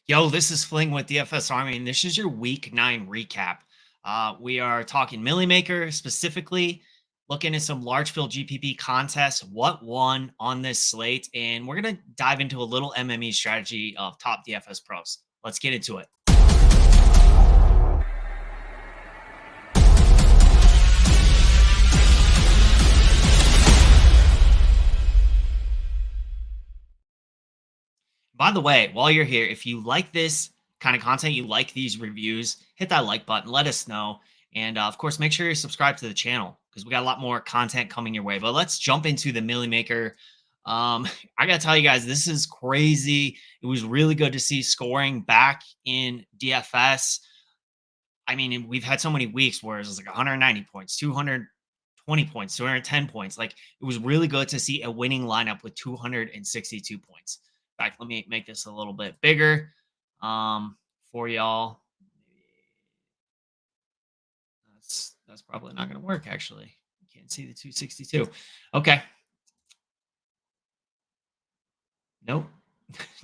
Yo, this is Fling with DFS Army, and this is your Week 9 recap. We are talking Millie Maker specifically, looking at some large field GPP contests, what won on this slate, and we're going to dive into a little MME strategy of top DFS pros. Let's get into it. By the way, while you're here, if you like this kind of content, you like these reviews, hit that like button, let us know. And of course, make sure you're subscribed to the channel because we got a lot more content coming your way. But let's jump into the Millie Maker. I got to tell you guys, this is crazy. It was really good to see scoring back in DFS. I mean, we've had so many weeks where it was like 190 points, 220 points, 210 points. Like it was really good to see a winning lineup with 262 points. In fact, let me make this a little bit bigger for y'all. That's probably not going to work. Actually, you can't see the 262. Okay, nope,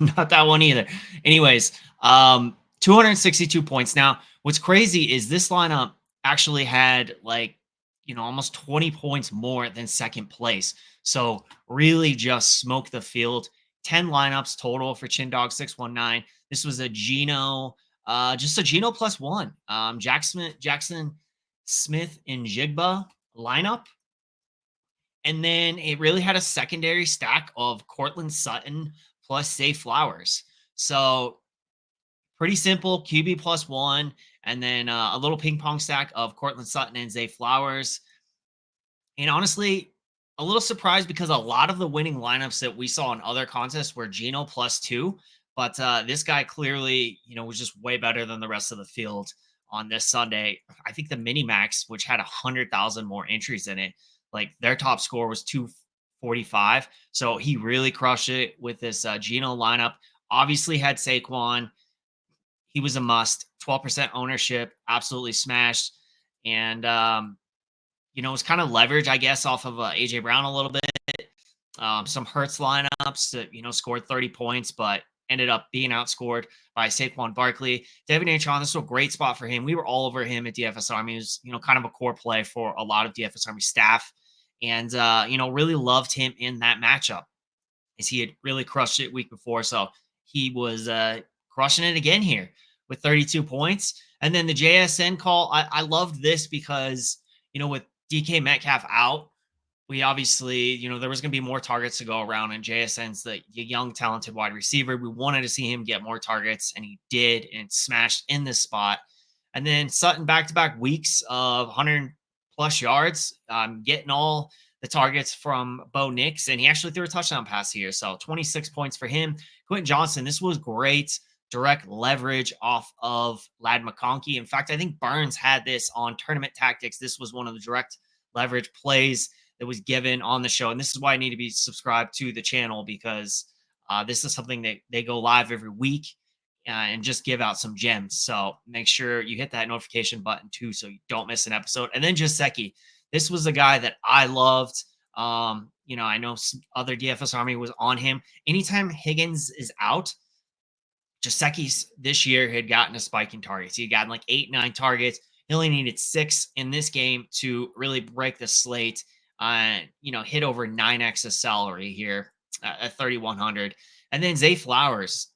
not that one either. Anyways, 262 points. Now, what's crazy is this lineup actually had almost 20 points more than second place. So really just smoked the field. 10 lineups total for Chin Dog 619. This was a Geno, just a Geno plus one. Jackson Smith and Jigba lineup. And then it really had a secondary stack of Cortland Sutton plus Zay Flowers. So pretty simple QB plus one, and then a little ping pong stack of Cortland Sutton and Zay Flowers. And honestly, a little surprised because a lot of the winning lineups that we saw in other contests were Geno plus two, but this guy clearly, was just way better than the rest of the field on this Sunday. I think the mini max, which had 100,000 more entries in it, like their top score was 245. So he really crushed it with this Geno lineup. Obviously had Saquon. He was a must. 12% ownership, absolutely smashed. And it was kind of leverage, I guess, off of AJ Brown a little bit. Some Hurts lineups that scored 30 points, but ended up being outscored by Saquon Barkley. Devin Achane, this was a great spot for him. We were all over him at DFS Army. He was, kind of a core play for a lot of DFS Army staff, and really loved him in that matchup, as he had really crushed it week before. So he was crushing it again here with 32 points. And then the JSN call, I loved this because, with DK Metcalf out, we obviously, there was going to be more targets to go around, and JSN's the young, talented wide receiver. We wanted to see him get more targets, and he did, and smashed in this spot. And then Sutton back-to-back weeks of 100 plus yards, getting all the targets from Bo Nix, and he actually threw a touchdown pass here. So 26 points for him. Quentin Johnson, this was great. Direct leverage off of Lad McConkey. In fact, I think Burns had this on Tournament Tactics. This was one of the direct leverage plays that was given on the show. And this is why I need to be subscribed to the channel, because this is something that they go live every week and just give out some gems. So make sure you hit that notification button too, so you don't miss an episode. And then Jaceki, this was a guy that I loved. I know other DFS Army was on him. Anytime Higgins is out, Jaseki's this year had gotten a spike in targets. He had gotten like 8, 9 targets. He only needed 6 in this game to really break the slate. Hit over 9x of salary here at 3,100. And then Zay Flowers,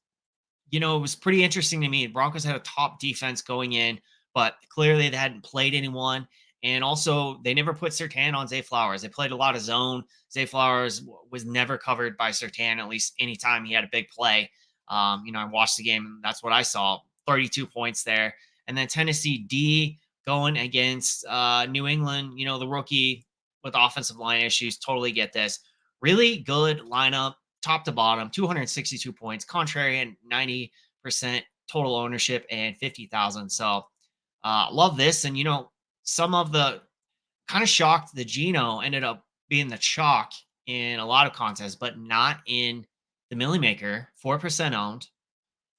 it was pretty interesting to me. Broncos had a top defense going in, but clearly they hadn't played anyone. And also, they never put Surtain on Zay Flowers. They played a lot of zone. Zay Flowers was never covered by Surtain, at least anytime he had a big play. I watched the game, and that's what I saw. 32 points there. And then Tennessee D going against New England, the rookie with offensive line issues. Totally get this. Really good lineup, top to bottom, 262 points, contrarian 90% total ownership and 50,000. So love this. And, some of the kind of shocked the Geno ended up being the chalk in a lot of contests, but not in the Millie Maker, 4% owned.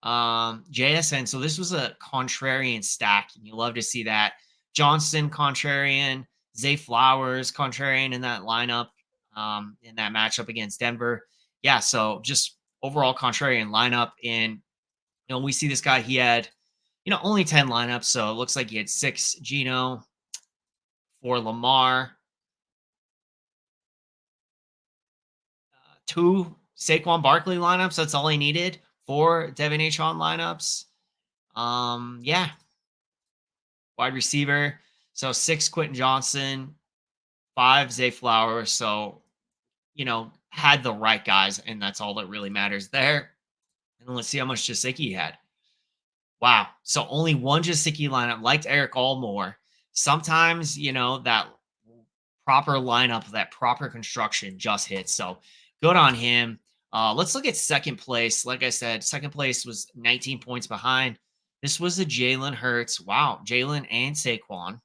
JSN. So this was a contrarian stack, and you love to see that. Johnston contrarian, Zay Flowers contrarian in that lineup, in that matchup against Denver. Yeah, so just overall contrarian lineup. And We see this guy, he had, only 10 lineups. So it looks like he had 6 Geno, 4 Lamar, 2 Saquon Barkley lineups. That's all he needed. 4 Devin Achon lineups. Yeah, wide receiver. So 6 Quentin Johnson, 5 Zay Flowers. So, had the right guys, and that's all that really matters there. And let's see how much Jasicki he had. Wow. So only one Jasicki lineup, liked Eric Allmore. Sometimes, that proper lineup, that proper construction just hits. So good on him. Let's look at second place. Like I said, second place was 19 points behind. This was a Jalen Hurts. Wow. Jalen and Saquon.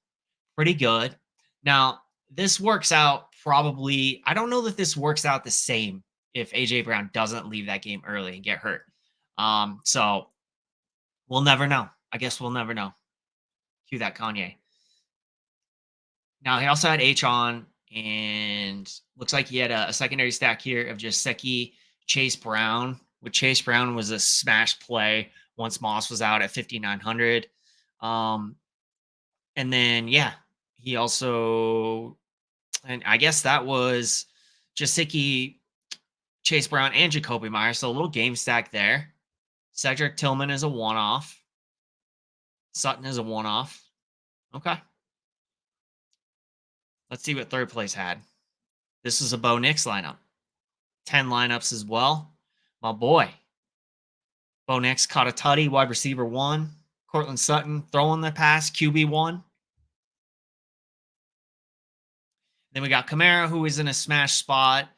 Pretty good. Now, this works out probably. I don't know that this works out the same if AJ Brown doesn't leave that game early and get hurt. So we'll never know. I guess we'll never know. Cue that Kanye. Now he also had H on, and looks like he had a secondary stack here of just Seki, Chase Brown. With Chase Brown was a smash play once Moss was out at 5,900. And then he also, and I guess that was Jasicki, Chase Brown, and Jacoby Myers. So a little game stack there. Cedric Tillman is a one-off. Sutton is a one-off. Okay. Let's see what third place had. This is a Bo Nix lineup. 10 lineups as well. My boy. Bo Nix caught a tutty, wide receiver 1. Cortland Sutton throwing the pass, QB 1. Then we got Kamara, who is in a smash spot.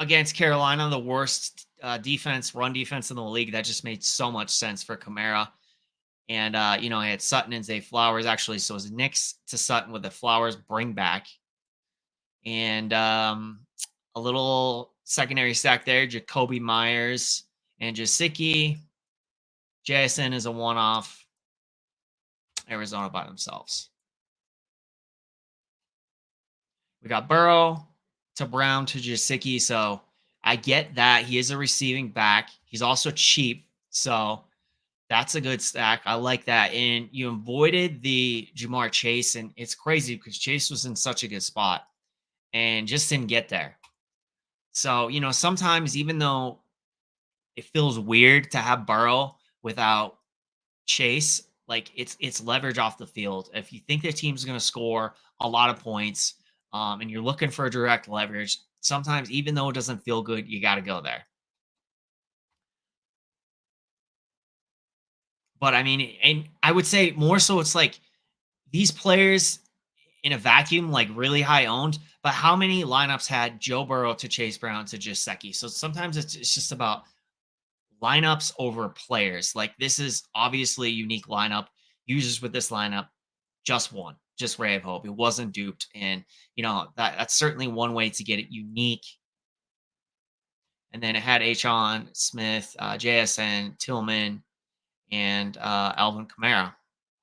Against Carolina, the worst run defense in the league. That just made so much sense for Kamara. And, I had Sutton and Zay Flowers, actually. So it was Nix to Sutton with the Flowers bring back. And a little secondary stack there, Jacoby Myers and Jasicki. JSN is a one-off. Arizona by themselves. We got Burrow to Brown to Jasicki. So I get that. He is a receiving back. He's also cheap. So that's a good stack. I like that. And you avoided the Jamar Chase. And it's crazy because Chase was in such a good spot and just didn't get there. So, sometimes even though it feels weird to have Burrow without Chase, like it's leverage off the field. If you think the team's going to score a lot of points, and you're looking for direct leverage, sometimes even though it doesn't feel good, you got to go there. But I mean, and I would say more so, it's like these players in a vacuum, like really high owned. But how many lineups had Joe Burrow to Chase Brown to Jasicki? So sometimes it's just about lineups over players. Like this is obviously a unique lineup. Users with this lineup just won, just ray of hope. It wasn't duped, and that's certainly one way to get it unique. And then it had Achon, Smith, JSN, Tillman, and Alvin Kamara.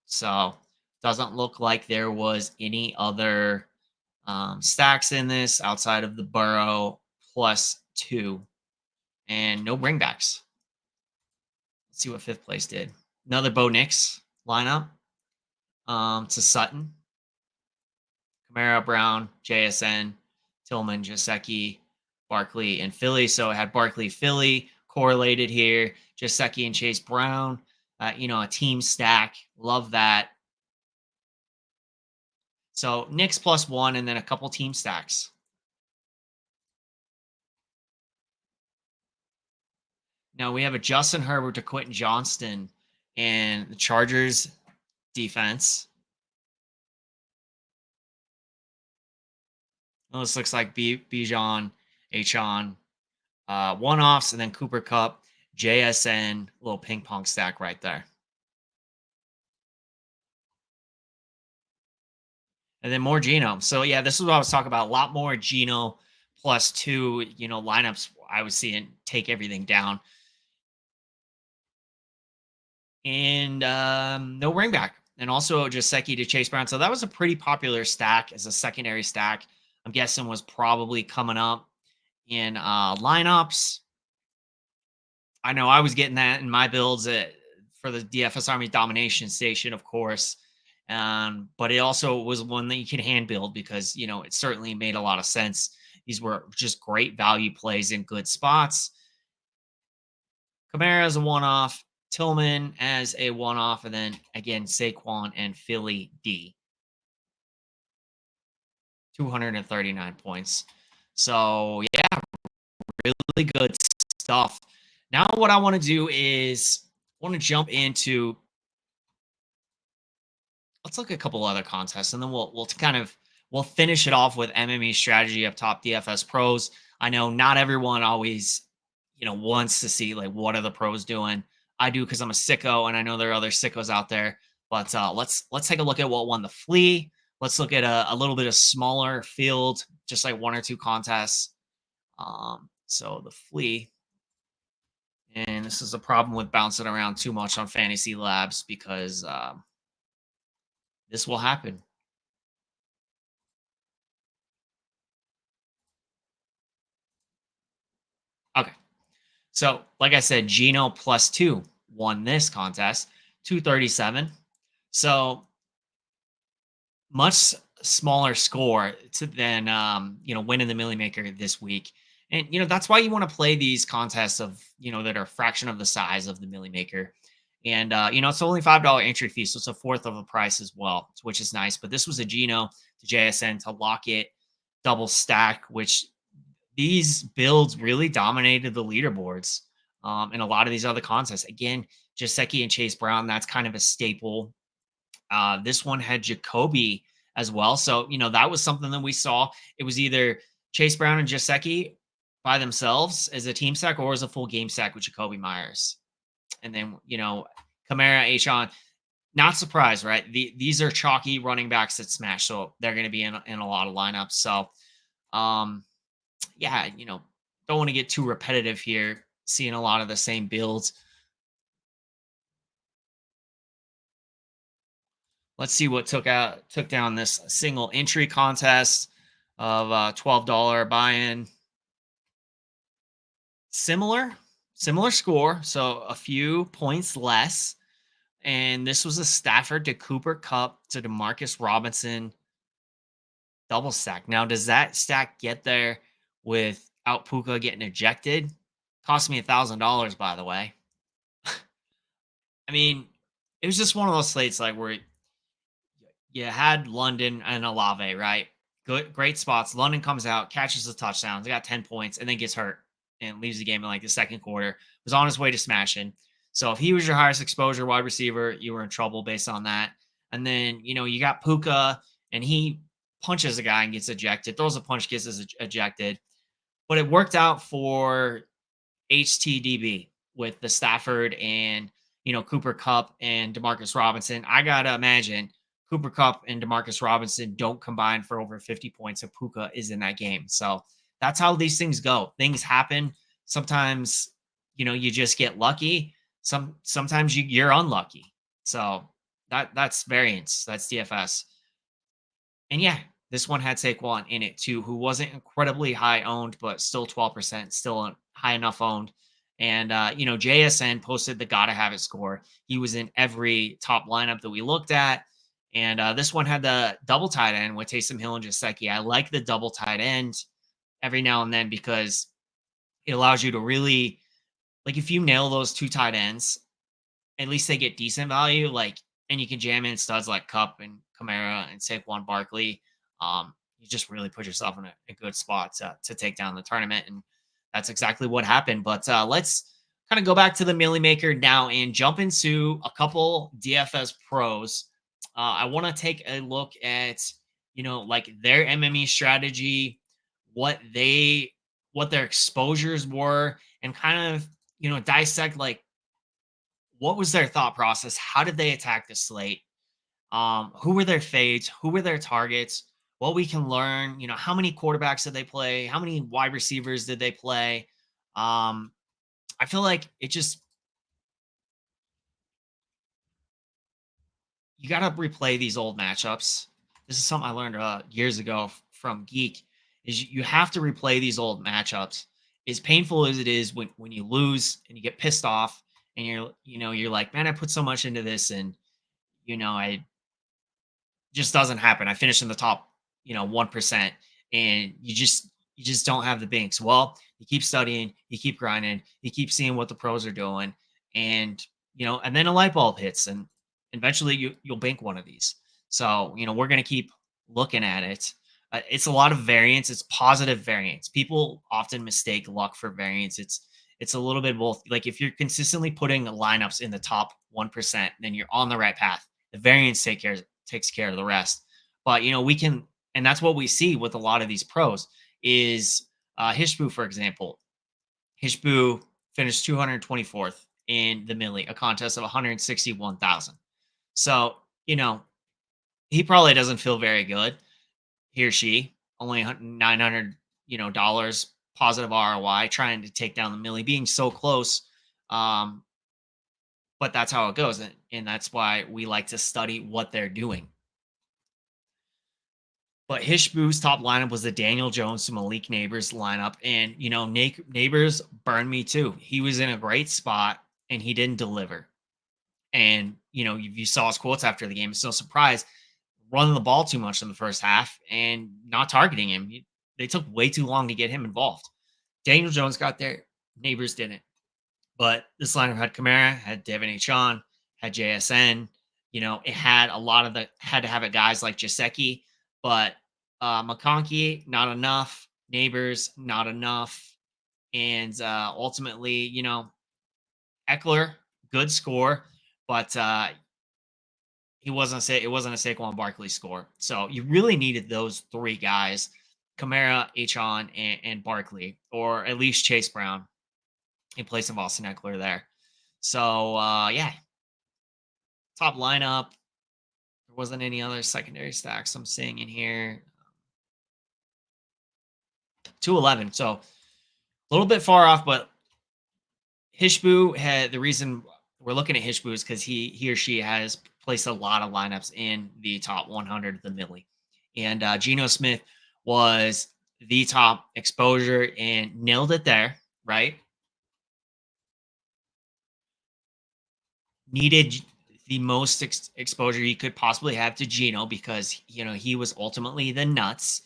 So doesn't look like there was any other stacks in this outside of the Burrow +2, and no bringbacks. Let's see what fifth place did. Another Bo Nix lineup to Sutton, Kamara, Brown, JSN, Tillman, Jasicki, Barkley, and Philly. So it had Barkley, Philly correlated here. Jasicki and Chase Brown. A team stack. Love that. So Nix +1, and then a couple team stacks. Now we have a Justin Herbert to Quentin Johnston and the Chargers defense. Well, this looks like Bijan, Achon, one-offs, and then Cooper Kupp, JSN, little ping pong stack right there. And then more Geno. So yeah, this is what I was talking about. A lot more Geno +2, lineups I was seeing take everything down. And no ring back. And also Jasicki to Chase Brown. So that was a pretty popular stack as a secondary stack. I'm guessing was probably coming up in lineups. I know I was getting that in my builds for the DFS Army Domination Station, of course. But it also was one that you could hand build because, it certainly made a lot of sense. These were just great value plays in good spots. Kamara as a one off, Tillman as a one off, and then again, Saquon and Philly D. 239 points. So, yeah, really good stuff. Now, what I want to do is want to jump into, let's look at a couple other contests, and then we'll finish it off with MME Strategy up top, DFS pros. I know not everyone always wants to see like what are the pros doing. I do because I'm a sicko, and I know there are other sickos out there. But let's take a look at what won the flea. Let's look at a little bit of smaller field, just like one or two contests. So the flea, and this is a problem with bouncing around too much on Fantasy Labs because this will happen. Okay. So, like I said, Gino +2 won this contest, 237. So, much smaller score than winning the Millie Maker this week. And that's why you want to play these contests of that are a fraction of the size of the Millie Maker. And it's only $5 entry fee, so it's a fourth of the price as well, which is nice. But this was a Gino to JSN to lock it, double stack, which these builds really dominated the leaderboards in a lot of these other contests. Again, Jaceki and Chase Brown, that's kind of a staple. This one had Jacoby as well. So, that was something that we saw. It was either Chase Brown and Jaceki by themselves as a team stack or as a full game stack with Jacoby Myers. And then, Kamara, Achon, not surprised, right? These are chalky running backs that smash. So they're going to be in a lot of lineups. So, yeah, don't want to get too repetitive here, seeing a lot of the same builds. Let's see what took down this single entry contest of $12 buy-in. Similar score, so a few points less. And this was a Stafford to Cooper Kupp to DeMarcus Robinson double stack. Now, does that stack get there without Puka getting ejected? Cost me $1,000, by the way. I mean, it was just one of those slates like where you had London and Olave, right? Good, great spots. London comes out, catches the touchdowns, got 10 points, and then gets hurt and leaves the game in like the second quarter. Was on his way to smashing. So if he was your highest exposure wide receiver, you were in trouble based on that. And then, you got Puka and he punches a guy and gets ejected, throws a punch, gets ejected. But it worked out for HTDB with the Stafford and, Cooper Kupp and DeMarcus Robinson. I got to imagine Cooper Kupp and DeMarcus Robinson don't combine for over 50 points if Puka is in that game. So that's how these things go. Things happen. Sometimes, you just get lucky. Sometimes you're unlucky. So that's variance. That's DFS. And yeah, this one had Saquon in it too, who wasn't incredibly high owned, but still 12%, still high enough owned. And JSN posted the gotta have it score. He was in every top lineup that we looked at. And this one had the double tight end with Taysom Hill and Jaceki. I like the double tight end every now and then because it allows you to really, like, if you nail those two tight ends, at least they get decent value. Like, and you can jam in studs like Kupp and Kamara and Saquon Barkley. You just really put yourself in a good spot to take down the tournament. And that's exactly what happened. But let's kind of go back to the Millie Maker now and jump into a couple DFS pros. I want to take a look at, like their MME strategy, what their exposures were, and kind of, dissect like what was their thought process? How did they attack the slate? Who were their fades? Who were their targets? What we can learn, how many quarterbacks did they play? How many wide receivers did they play? I feel like you got to replay these old matchups. This is something I learned years ago from Geek. Is you have to replay these old matchups as painful as it is when you lose and you get pissed off and you're like, man, I put so much into this and I just doesn't happen. I finished in the top, 1%, and you just don't have the binks. Well, you keep studying, you keep grinding, you keep seeing what the pros are doing, and and then a light bulb hits, and eventually you'll bank one of these. So we're gonna keep looking at it. It's a lot of variance. It's positive variance. People often mistake luck for variance. It's a little bit both. Like if you're consistently putting lineups in the top 1%, then you're on the right path. The variance takes care of the rest. But we can, and that's what we see with a lot of these pros is Hishbu, for example. Hishbu finished 224th in the Millie, a contest of 161,000. So, he probably doesn't feel very good. He or she only 900, dollars positive ROI trying to take down the Millie, being so close. Um, but that's how it goes. And that's why we like to study what they're doing. But Hishbu's top lineup was the Daniel Jones to Malik Neighbors lineup. And, Neighbors burned me too. He was in a great spot and he didn't deliver. And, you saw his quotes after the game. It's no surprise running the ball too much in the first half and not targeting him. They took way too long to get him involved. Daniel Jones got there. Neighbors didn't. But this lineup had Kamara, had Devin Achan, had JSN. It had a lot of had to have it guys like Jaceki, but McConkey, not enough. Neighbors, not enough. And ultimately, Eckler, good score, but it wasn't a Saquon Barkley score. So you really needed those three guys, Kamara, Achan, and Barkley, or at least Chase Brown in place of Austin Eckler there. So yeah, top lineup. There wasn't any other secondary stacks I'm seeing in here. 211. So a little bit far off, but Hishbu had the reason we're looking at Hishbu is because he or she has placed a lot of lineups in the top 100 of the Millie. And Geno Smith was the top exposure and nailed it there, right? Needed the most exposure he could possibly have to Geno because he was ultimately the nuts.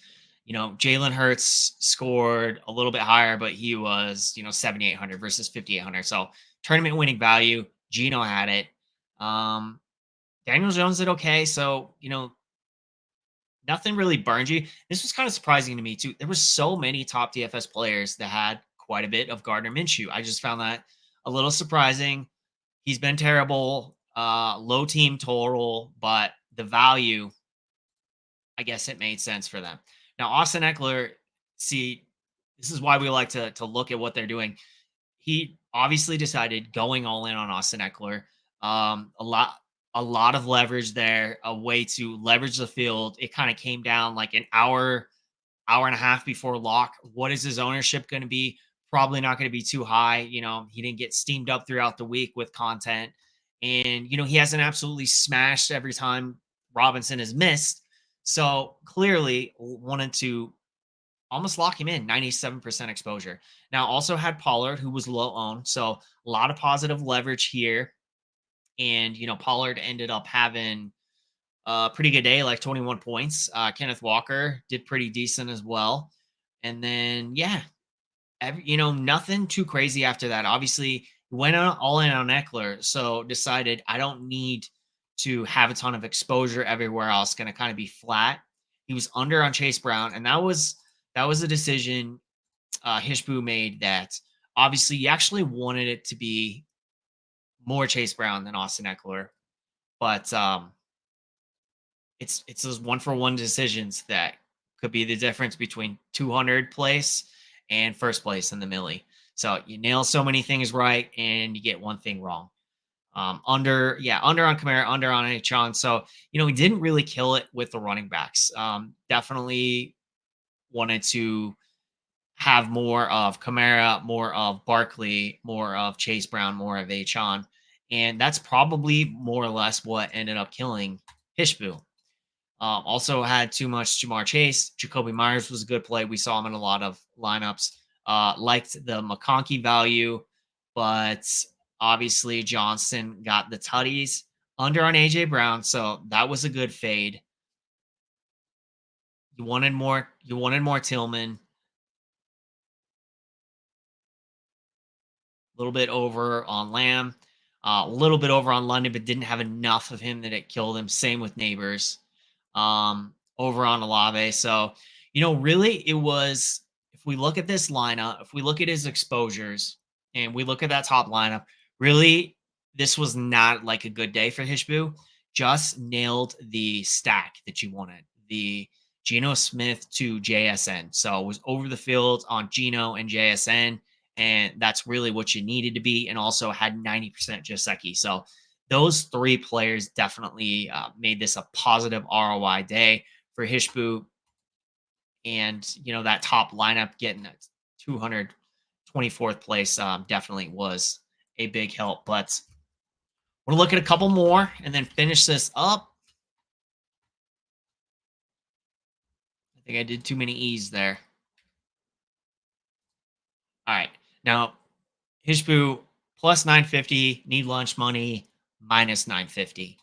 Jalen Hurts scored a little bit higher, but he was 7,800 versus 5,800. So tournament winning value. Geno had it. Daniel Jones did okay. So nothing really burned you. This was kind of surprising to me too. There were so many top DFS players that had quite a bit of Gardner Minshew. I just found that a little surprising. He's been terrible, low team total, but the value, I guess it made sense for them. Now, Austin Eckler, see, this is why we like to look at what they're doing. He obviously decided going all in on Austin Eckler. A lot of leverage there, a way to leverage the field. It kind of came down like an hour and a half before lock. What is his ownership going to be? Probably not going to be too high. He didn't get steamed up throughout the week with content. And, he hasn't absolutely smashed every time Robinson has missed. So clearly wanted to almost lock him in 97% exposure. Now also had Pollard, who was low owned. So a lot of positive leverage here. And, Pollard ended up having a pretty good day, like 21 points. Kenneth Walker did pretty decent as well. And then, yeah, nothing too crazy after that. Obviously, went all in on Eckler, so decided I don't need to have a ton of exposure everywhere else. Going to kind of be flat. He was under on Chase Brown, and that was a decision Hishbu made that obviously you actually wanted it to be more Chase Brown than Austin Eckler, but it's those 1-for-1 decisions that could be the difference between 200 place and first place in the Millie. So you nail so many things right and you get one thing wrong. Under on Kamara, under on Achan. So, he didn't really kill it with the running backs. Definitely wanted to have more of Kamara, more of Barkley, more of Chase Brown, more of Achan. And that's probably more or less what ended up killing Hishbu. Also had too much Jamar Chase. Jacoby Myers was a good play. We saw him in a lot of lineups. Liked the McConkey value, but obviously Johnson got the tutties under on AJ Brown, so that was a good fade. You wanted more. You wanted more Tillman. A little bit over on Lamb, a little bit over on London, but didn't have enough of him that it killed him. Same with Neighbors, over on Olave. So, really, it was. If we look at this lineup, if we look at his exposures, and we look at that top lineup, really, this was not like a good day for Hishbu. Just nailed the stack that you wanted. The Geno Smith to JSN. So it was over the field on Geno and JSN, and that's really what you needed to be, and also had 90% Joseki. So those three players definitely made this a positive ROI day for Hishbu, and that top lineup getting a 224th place definitely was a big help. But we'll look at a couple more and then finish this up. I think I did too many E's there. All right, now Hishbu plus 950, need lunch money minus 950.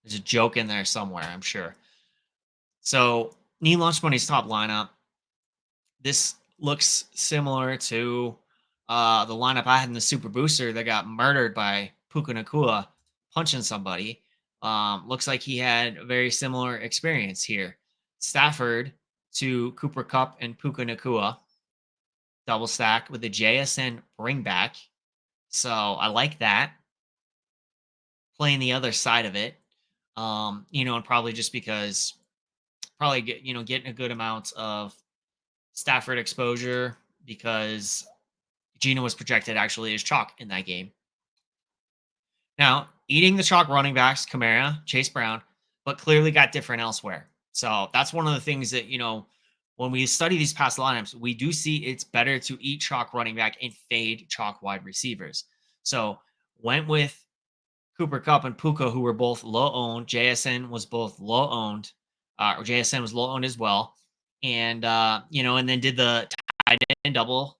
There's a joke in there somewhere, I'm sure. So, need lunch money's top lineup. This looks similar to the lineup I had in the Super Booster that got murdered by Puka Nakua punching somebody. Looks like he had a very similar experience here. Stafford to Cooper Cup and Puka Nakua. Double stack with the JSN bring back. So I like that. Playing the other side of it. And probably just because probably getting a good amount of Stafford exposure because Gino was projected actually as chalk in that game. Now, eating the chalk running backs, Kamara, Chase Brown, but clearly got different elsewhere. So that's one of the things that, when we study these past lineups, we do see it's better to eat chalk running back and fade chalk wide receivers. So went with Cooper Cup and Puka, who were both low owned. JSN was both low owned, or JSN was low owned as well. And, and then did the tight end double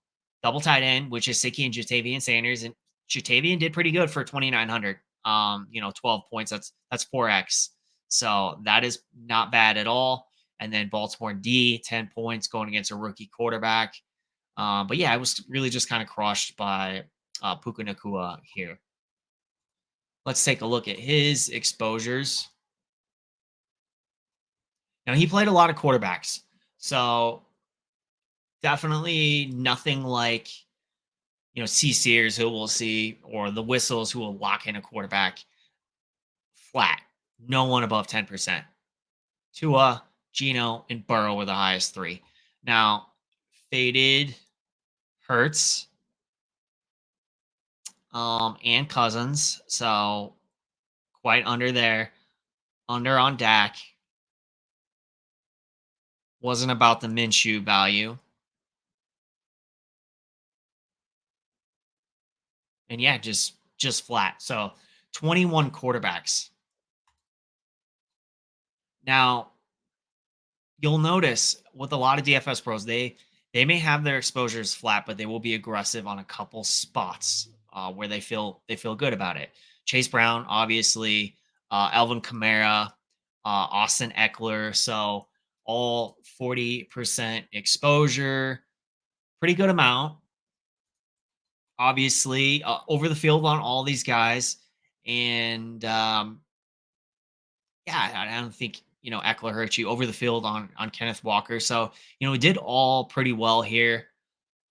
tight end, which is Siki and Jatavian Sanders. And Jatavian did pretty good for 2,900. 12 points. That's 4x. So that is not bad at all. And then Baltimore D, 10 points going against a rookie quarterback. But yeah, I was really just kind of crushed by Puka Nakua here. Let's take a look at his exposures. Now, he played a lot of quarterbacks. So definitely nothing like, C Sears, who we'll see, or the Whistles, who will lock in a quarterback flat. No one above 10%. Tua, Geno, and Burrow were the highest three. Now, faded Hurts and Cousins. So quite under there. Under on Dak. Wasn't about the Minshew value. And yeah, just flat. So 21 quarterbacks. Now, you'll notice with a lot of DFS pros, they may have their exposures flat, but they will be aggressive on a couple spots where they feel good about it. Chase Brown, obviously, Alvin Kamara, Austin Eckler, so all 40% exposure, pretty good amount. Obviously, over the field on all these guys, and yeah, I don't think Eckler hurt you over the field on Kenneth Walker. So we did all pretty well here,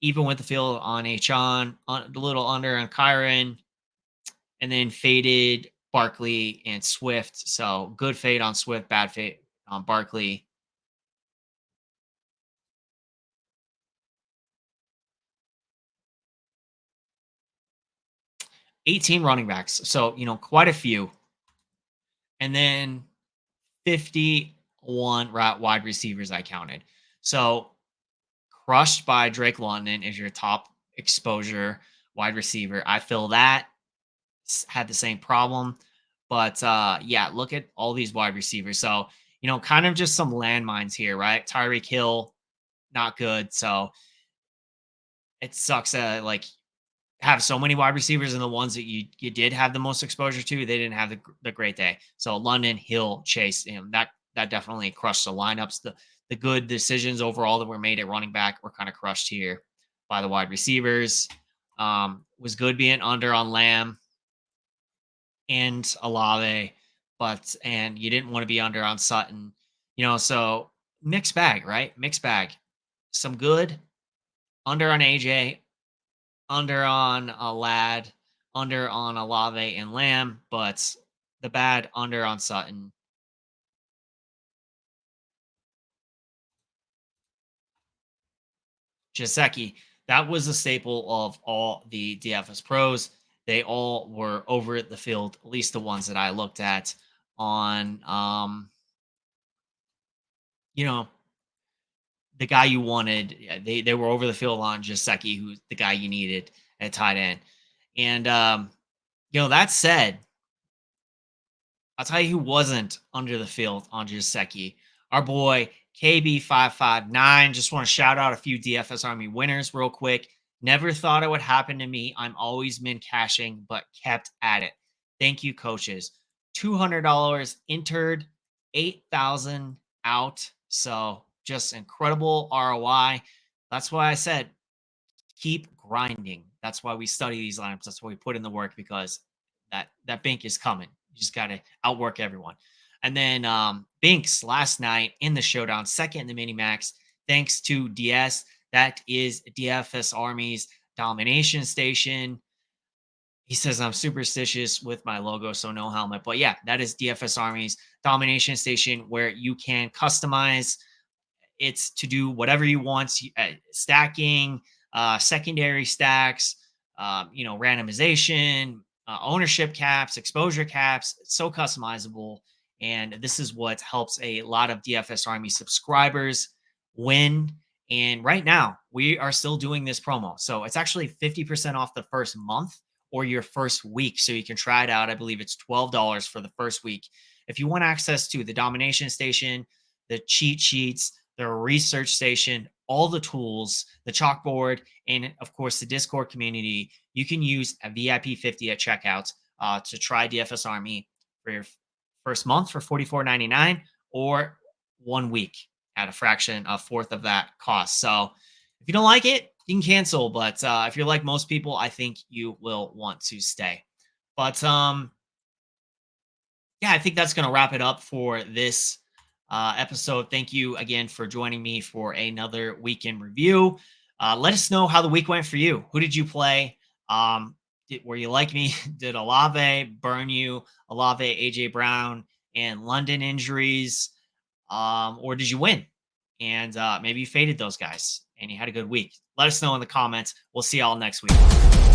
even with the field on Achon, a little under on Kyron, and then faded Barkley and Swift. So good fade on Swift, bad fade on Barkley. $18 running backs, so quite a few, and then 51 wide receivers I counted. So crushed by Drake London is your top exposure wide receiver. I feel that had the same problem, but yeah, look at all these wide receivers. So kind of just some landmines here, right? Tyreek Hill, not good. So it sucks that like have so many wide receivers, and the ones that you did have the most exposure to, they didn't have the great day. So London, Hill, Chase, that definitely crushed the lineups. The good decisions overall that were made at running back were kind of crushed here by the wide receivers. Was good being under on Lamb and Olave, and you didn't want to be under on Sutton. So mixed bag, right? Mixed bag. Some good under on AJ, under on a Lad, under on Olave and Lamb, but the bad under on Sutton. Jaceki, that was a staple of all the DFS pros. They all were over the field, at least the ones that I looked at on, you know, the guy you wanted. Yeah, they were over the field on Jaceki, who's the guy you needed at tight end. And, that said, I'll tell you who wasn't under the field on Jaceki. Our boy KB559. Just want to shout out a few DFS Army winners real quick. Never thought it would happen to me. I'm always min cashing, but kept at it. Thank you, coaches. $200 entered, 8,000 out. So just incredible ROI. That's why I said keep grinding. That's why we study these lineups. That's why we put in the work, because that bank is coming. You just got to outwork everyone. And then Binks last night in the showdown, second in the mini max, thanks to DS. That is DFS Army's domination station. He says I'm superstitious with my logo, so no helmet. But yeah, that is DFS Army's domination station, where you can customize it's to do whatever you want, stacking, secondary stacks, randomization, ownership caps, exposure caps. It's so customizable. And this is what helps a lot of DFS Army subscribers win. And right now, we are still doing this promo. So it's actually 50% off the first month or your first week. So you can try it out. I believe it's $12 for the first week. If you want access to the domination station, the cheat sheets, the research station, all the tools, the chalkboard, and of course the Discord community, you can use a VIP 50 at checkout to try DFS Army for your first month for $44.99 or 1 week at a fraction of fourth of that cost. So if you don't like it, you can cancel. But if you're like most people, I think you will want to stay. But yeah, I think that's going to wrap it up for this episode. Thank you again for joining me for another weekend review. Let us know how the week went for you. Who did you play? Were you like me? Did Olave burn you? Olave, AJ Brown, and London injuries? Or did you win? And maybe you faded those guys and you had a good week. Let us know in the comments. We'll see y'all next week.